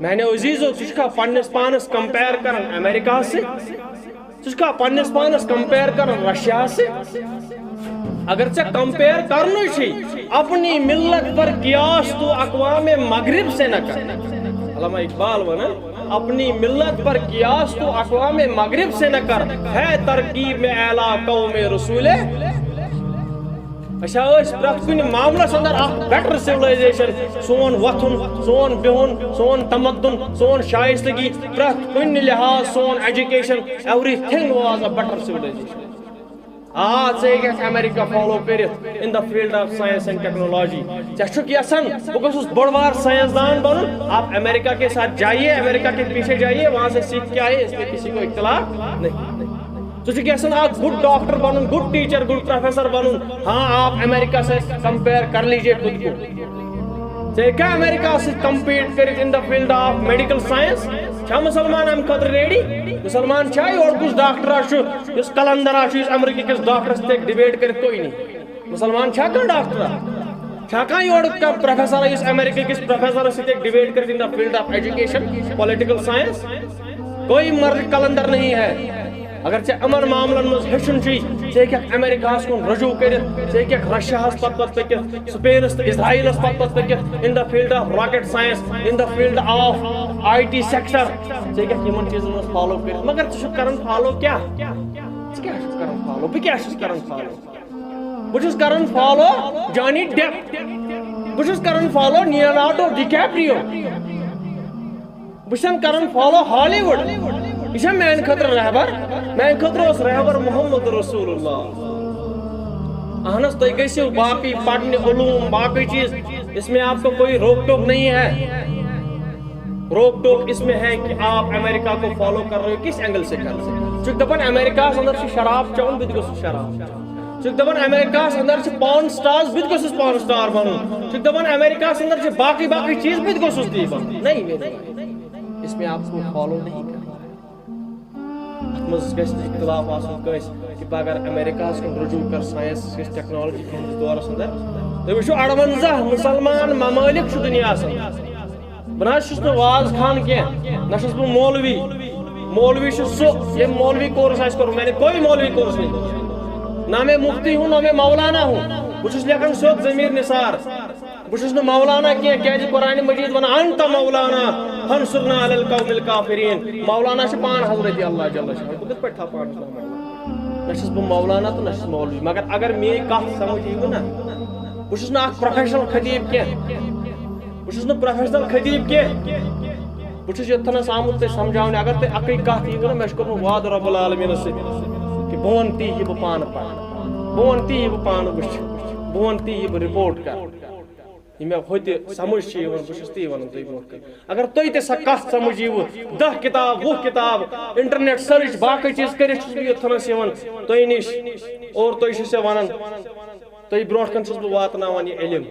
میانے عزیزو ژٕ پننس پانس کمپیر کران امریکہ سے ژٕ پننس پانس کمپیر کران رشیا سے اگر ژے کمپیر کرنی چھی اپنی ملت پر قیاس تو اقوام مغرب سے نہ کر علامہ اقبال ونان اپنی ملت پر قیاس تو اقوام مغرب سے نہ کر ہے ترکیب میں اعلیٰ قوم رسول اچھا پرت کن معاملس اندر بیٹر سولائزیشن سون وتھن سون بہن سون تمدن سون شائستگی پرت کن لحاظ سون education everything was a better civilisation ژٕ امریکہ فالو کرت in the field of science and technology ژےٚ یژھان بہٕ گوٚژھُس بوٚڑ بار سائنسدان بنن آپ امریکہ کے ساتھ جائیے امریکہ کے پیچھے جائیے وہاں سے سیکھ کے آئیے اس میں کسی کو اختلاف نہیں ژٕ یژھان آپ گڈ ڈاکٹر بنن گڈ ٹیچر گڈ پروفیسر بنن ہاں آپ امریکہ سے کمپیئر کر لیجیے خود کو ژےٚ کیا امریکہ سے کمپیٹ کرت in the field of medical science چھا مسلمان ام خاطر ریڈی مسلمان چھا یور کس ڈاکٹر اس کلندر اس امریکہ کس ڈاکٹر سے ڈبیٹ کرت کوئی نہیں مسلمان چھا کان ڈاکٹر چھا کان یور کا پروفیسر اس امریکہ کس پروفیسر سے ڈبیٹ کرت in the field of education political science کوئی مرد کلندر نہیں ہے اگر ژےٚ امن معاملن مز ہیچن چھی ژےٚ ہیٚککھ امریکہس کن رجوع کرت ژےٚ ہیٚککھ رشیاہس پتہٕ پٔکِتھ سپینس تہٕ اسرائیلس پتہٕ پٔکِتھ in the field of rocket science in the field of I T sector ژےٚ ہیٚککھ یمن چیزن مز فالو کرت مگر ژٕ چھُکھ کران فالو کیا ژٕ کیاہ چھُکھ کران فالو بہٕ کیاہ چھُس کران فالو بہٕ چھُس کران فالو جانی ڈیپ بہٕ چھُس کران فالو لیونارڈو ڈی کیپریو بہٕ چھُسن کران فالو ہالی وُڈ یہ میان خطر رہبر میان خطر اس رہبر محمد رسول اللہ اہنس تھی گھو باقی پڑھنے علوم باقی چیز اس میں آپ کو کوئی روک ٹوک نہیں ہے روک ٹوک اس میں ہے کہ آپ امریکہ کو فالو کر رہے ہو کس اینگل سے کر رہے چونکہ دپان امریکہ اندر سے شراب چون بت گوس شراب چونکہ دپان امریکہ اندر سے پان سٹارز بت گوس پان سٹار بنن چونکہ دپان امریکہ اندر سے باقی چیز بت گوس تی بن نہیں اس میں آپ کو فالو نہیں کرنا مز گژھِ اختلاف آسن کٲنٛسہِ کہ بہٕ اگر امریکہس کُن رجوع کر ساینس کِس ٹیکنالوجی ہٕنٛدِس دورس اندر تُہۍ وٕچھِو 58 مُسلمان ممالک چھُ دُنیاہس اندر بہٕ نہ حظ چھُس نہٕ واز خان کینٛہہ نہ چھُس بہٕ مولوی چھُ سُہ ییٚمۍ مولوی کورس آسہِ کوٚرمُت میں نے کوئی مولوی کورس نہیں نہ میں مفتی ہوں نہ میں مولانا ہوں بہٕ چھُس لیکھان سیوٚد ضمیٖر نثار بہٕ چھُس نہٕ مولانا کینٛہہ کیازِ قرآنِ مجیٖد ونان انت مولانا فانصرنا علی القوم الکافرین مولانا چھُ پان حضرت اللہ جل شانہ بہٕ کِتھ پٲٹھۍ تھاو پانس نہ چھُس بہٕ مولانا تہٕ نہ چھُس مولوی مگر اگر میٲنۍ کتھ سمجھ ییٖوٕ نا بہٕ چھُس نہٕ اکھ پروفیشنل خطیب کینٛہہ بہٕ چھُس نہٕ پروفیشنل خطیب کینٛہہ بہٕ چھُس یوٚتتھنس آمُت تۄہہِ سمجھاونہِ اگر تۄہہِ اکٕے کتھ ییٖوٕ نا مےٚ چھُ کوٚرمُت وعدٕ رۄب العالمیٖنس سۭتۍ کہ بہٕ ونہٕ تی یہِ بہٕ پانہٕ پرٕ بہٕ ونہٕ تی یہِ بہٕ پانہٕ وٕچھِ بہٕ ونہٕ تی یہِ بہٕ رپورٹ کرٕ یہ میں ہوتہِ سمجھ چھ یِوان بہٕ چھُس تی ونان تۄہہِ برونٛٹھ کَنہِ اگر تۄہہِ تہِ سۄ کتھ سمجھ ییٖوٕ 10 کِتاب 20 کِتاب انٹرنیٹ سٔرٕچ باقٕے چیٖز کٔرِتھ چھُس بہٕ یوٚتتھنس یِوان تۄہہِ نِش اور تُہۍ چھِو سۄ ونان تۄہہِ برونٛٹھ کَنہِ چھُس بہٕ واتناوان یہِ علم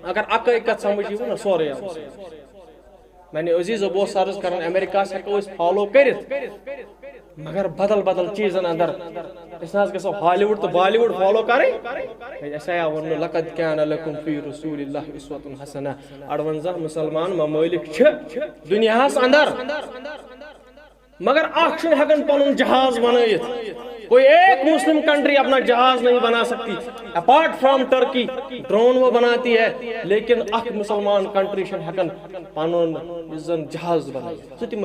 اگر اکٲے کتھ سمجھ ییٖوٕ نا سورُے آسہِ میانہِ عزیٖزو بہٕ اوسُس عرض کران امریکہس ہٮ۪کو أسۍ فالو کٔرِتھ مگر بدل چیزن اندر اس ناز گژھو ہالی وُڈ تو بالی وُڈ فالو کریں اسے آیا ورنہ لقد کان لکم فی رسول اللہ اسوۃ حسنہ 58 مسلمان ممالک چھ دنیاہس اندر مگر اکھ چھُنہٕ ہٮ۪کان پنُن جہاز بنٲیِتھ کوئی ایک مسلم کنٹری اپنا جہاز نہیں بنا سکتی اپارٹ فرام ٹرکی ڈرون وہ بناتی ہے لیکن اکھ مسلمان کنٹری چھنہٕ ہٮ۪کان پنُن یُس زن جہاز بنٲیِتھ